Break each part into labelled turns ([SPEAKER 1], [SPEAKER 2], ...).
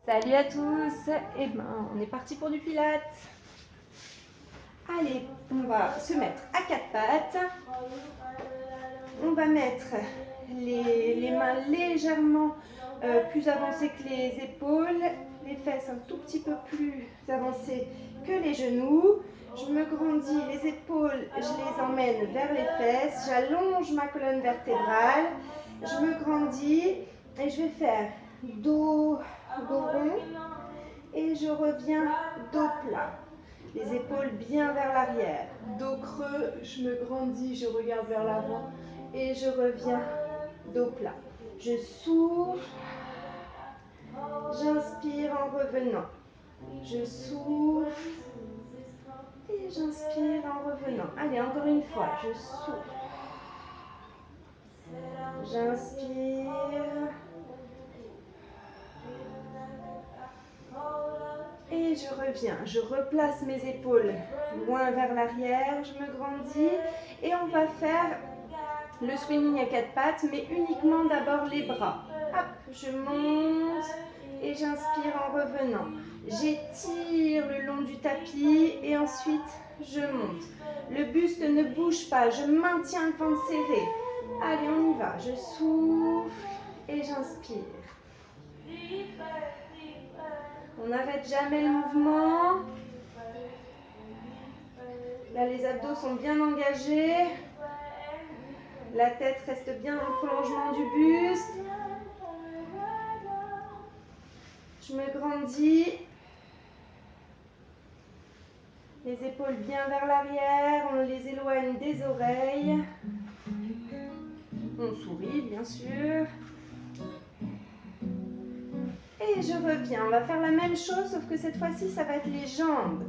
[SPEAKER 1] Salut à tous, et ben on est parti pour du pilates. Allez, on va se mettre à quatre pattes. On va mettre les mains légèrement plus avancées que les épaules, les fesses un tout petit peu plus avancées que les genoux. Je me grandis, les épaules, je les emmène vers les fesses, j'allonge ma colonne vertébrale, je me grandis et je vais faire dos rond et je reviens dos plat. Les épaules bien vers l'arrière, dos creux, je me grandis, je regarde vers l'avant et je reviens dos plat. Je souffle, j'inspire en revenant. Je souffle et j'inspire en revenant. Allez, encore une fois, je souffle. J'inspire. Et je reviens, je replace mes épaules loin vers l'arrière, je me grandis et on va faire le swimming à quatre pattes, mais uniquement d'abord les bras. Hop, je monte et j'inspire en revenant. J'étire le long du tapis et ensuite je monte. Le buste ne bouge pas, je maintiens le ventre serré. Allez, on y va. Je souffle et j'inspire. On n'arrête jamais le mouvement. Là, les abdos sont bien engagés. La tête reste bien dans le prolongement du buste. Je me grandis. Les épaules bien vers l'arrière. On les éloigne des oreilles. On sourit, bien sûr. Et je reviens. On va faire la même chose, sauf que cette fois-ci, ça va être les jambes.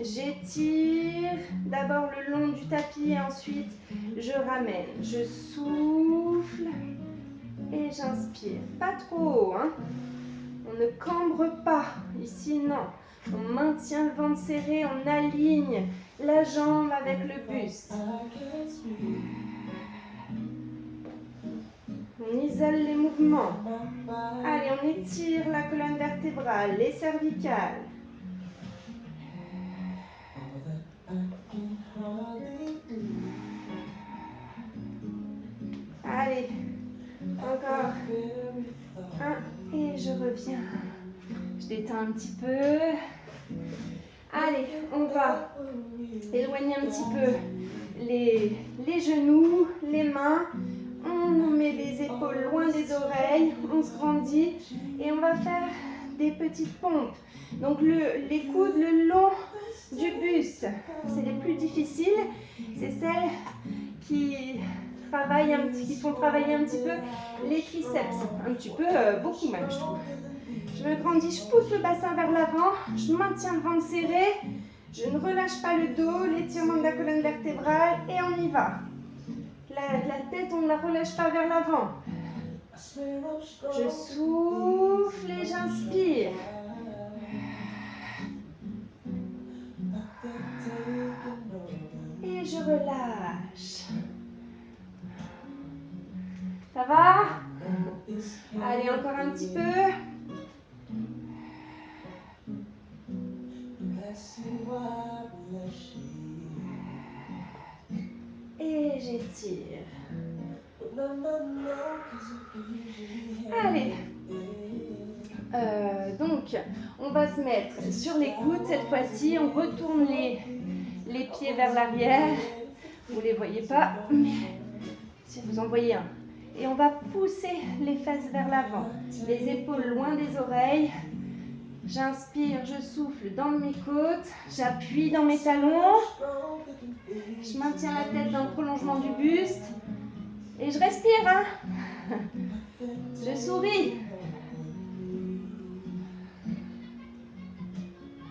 [SPEAKER 1] J'étire d'abord le long du tapis et ensuite je ramène. Je souffle et j'inspire. Pas trop haut, hein. On ne cambre pas. Ici, non. On maintient le ventre serré, on aligne la jambe avec le buste. On isole les mouvements. Allez, on étire la colonne vertébrale, les cervicales. Allez, encore un et je reviens. Je détends un petit peu. Allez, on va éloigner un petit peu les genoux, les mains. On met les épaules loin des oreilles, on se grandit et on va faire des petites pompes. Donc les coudes le long du buste, c'est les plus difficiles. C'est celles qui font travailler un petit peu les triceps. Un petit peu, beaucoup même je trouve. Je me grandis, je pousse le bassin vers l'avant, je maintiens le ventre serré, je ne relâche pas le dos, l'étirement de la colonne vertébrale et on y va. La tête, on ne la relâche pas vers l'avant. Je souffle et j'inspire. Et je relâche. Ça va? Allez, encore un petit peu. Et j'étire. Allez. Donc, on va se mettre sur les coudes cette fois-ci. On retourne les pieds vers l'arrière. Vous ne les voyez pas, mais si vous en voyez un. Et on va pousser les fesses vers l'avant. Les épaules loin des oreilles. J'inspire, je souffle dans mes côtes. J'appuie dans mes talons. Je maintiens la tête dans le prolongement du buste. Et je respire, hein. Je souris.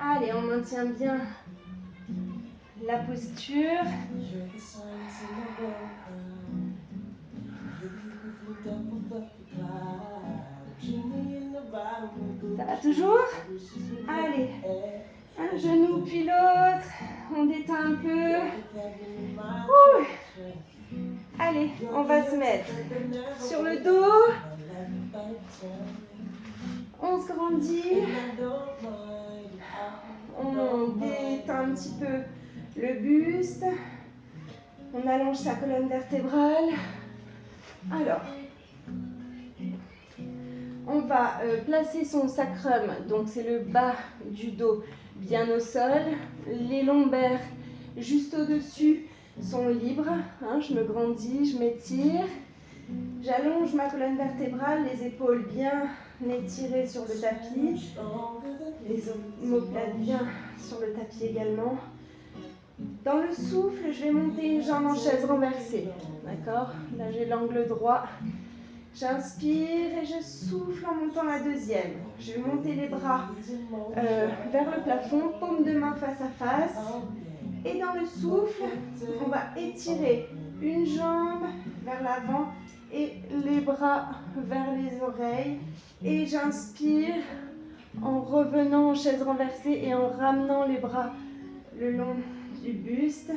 [SPEAKER 1] Allez, on maintient bien la posture. Ça va toujours? Allez, un genou puis l'autre. On détend un peu. Ouh. Allez, on va se mettre sur le dos. On se grandit. On détend un petit peu le buste. On allonge sa colonne vertébrale. Alors, on va placer son sacrum, donc c'est le bas du dos, bien au sol. Les lombaires juste au-dessus sont libres. Hein, je me grandis, je m'étire. J'allonge ma colonne vertébrale, les épaules bien étirées sur le tapis. Les omoplates bien sur le tapis également. Dans le souffle, je vais monter une jambe en chaise renversée. D'accord? Là, j'ai l'angle droit. J'inspire et je souffle en montant la deuxième. Je vais monter les bras vers le plafond, paume de main face à face. Et dans le souffle, on va étirer une jambe vers l'avant et les bras vers les oreilles. Et j'inspire en revenant en chaise renversée et en ramenant les bras le long du buste.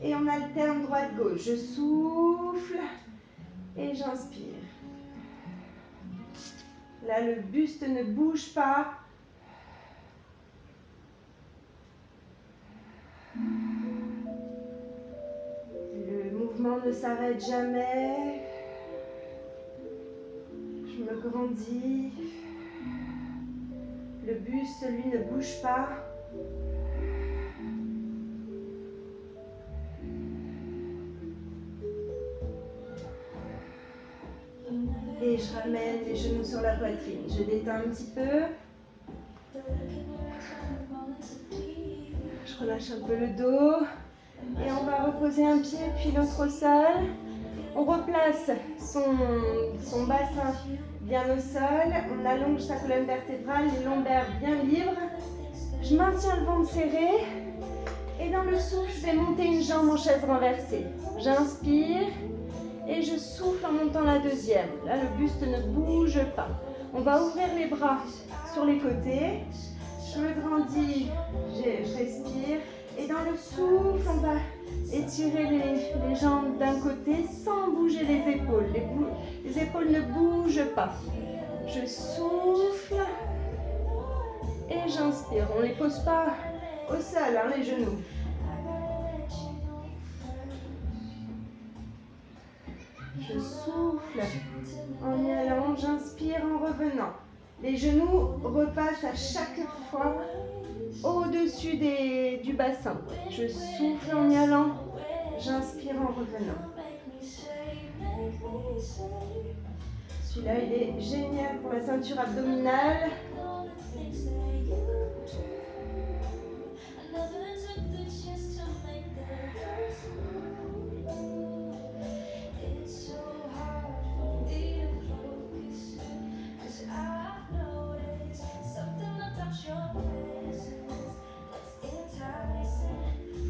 [SPEAKER 1] Et on alterne droite-gauche. Je souffle et j'inspire. Là, le buste ne bouge pas. Le mouvement ne s'arrête jamais. Je me grandis. Le buste, lui, ne bouge pas. Et je ramène les genoux sur la poitrine. Je détends un petit peu. Je relâche un peu le dos. Et on va reposer un pied puis l'autre au sol. On replace son bassin bien au sol. On allonge sa colonne vertébrale, les lombaires bien libres. Je maintiens le ventre serré. Et dans le souffle, je vais monter une jambe en chaise renversée. J'inspire et je souffle en montant la deuxième. Là, le buste ne bouge pas. On va ouvrir les bras sur les côtés. Je me grandis, je respire. Et dans le souffle, on va étirer les jambes d'un côté sans bouger les épaules. Les épaules ne bougent pas. Je souffle et j'inspire. On ne les pose pas au sol, hein, les genoux. Je souffle en y allant, j'inspire en revenant. Les genoux repassent à chaque fois au-dessus du bassin. Je souffle en y allant, j'inspire en revenant. Celui-là, il est génial pour la ceinture abdominale.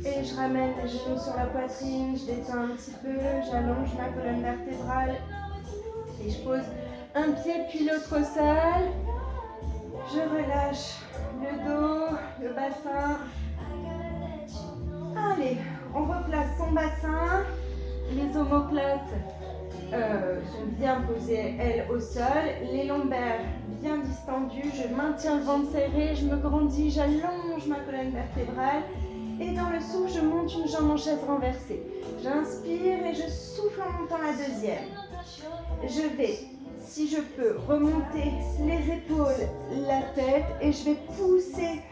[SPEAKER 1] Et je ramène les genoux sur la poitrine, je détends un petit peu, j'allonge ma colonne vertébrale. Et je pose un pied puis l'autre au sol. Je relâche le dos, le bassin. Allez, on replace son bassin. Les omoplates sont bien posées, elles, au sol. Les lombaires bien distendus. Je maintiens le ventre serré, je me grandis, j'allonge ma colonne vertébrale. Et dans le souffle, je monte une jambe en chaise renversée. J'inspire et je souffle en montant la deuxième. Je vais, si je peux, remonter les épaules, la tête et je vais pousser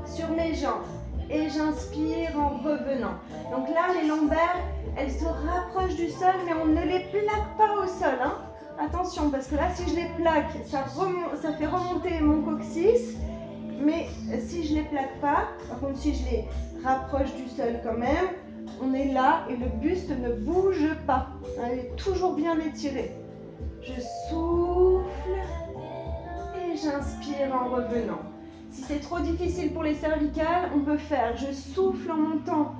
[SPEAKER 1] sur mes jambes. Et j'inspire en revenant. Donc là, les lombaires, elles se rapprochent du sol, mais on ne les plaque pas au sol. Hein. Attention, parce que là, si je les plaque, ça fait remonter mon coccyx. Mais si je ne les plaque pas, par contre, si je les rapproche du sol quand même, on est là et le buste ne bouge pas. Elle est toujours bien étirée. Je souffle et j'inspire en revenant. Si c'est trop difficile pour les cervicales, on peut faire je souffle en montant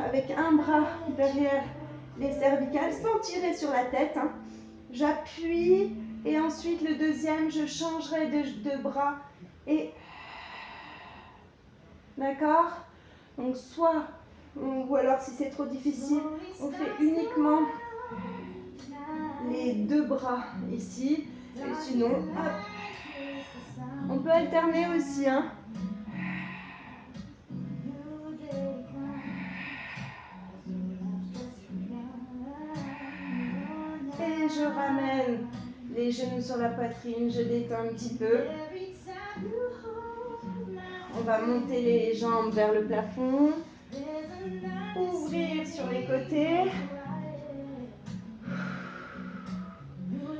[SPEAKER 1] avec un bras derrière les cervicales sans tirer sur la tête. Hein. J'appuie et ensuite le deuxième, je changerai de bras et... D'accord? Donc soit, ou alors si c'est trop difficile, on fait uniquement les deux bras ici. Et sinon, hop, on peut alterner aussi, hein. Et je ramène les genoux sur la poitrine, je détends un petit peu. On va monter les jambes vers le plafond. Ouvrir sur les côtés.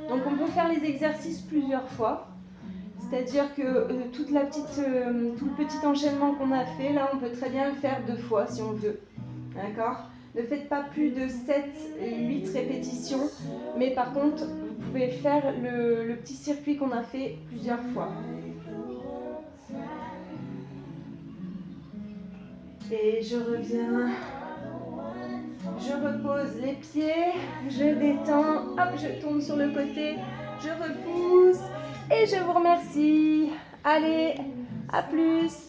[SPEAKER 1] Donc on peut faire les exercices plusieurs fois. C'est-à-dire que tout le petit enchaînement qu'on a fait, là on peut très bien le faire 2 fois si on veut. D'accord ? Ne faites pas plus de 7 et 8 répétitions, mais par contre, vous pouvez faire le petit circuit qu'on a fait plusieurs fois. Et je reviens, je repose les pieds, je détends, hop, je tourne sur le côté, je repousse et je vous remercie. Allez, à plus!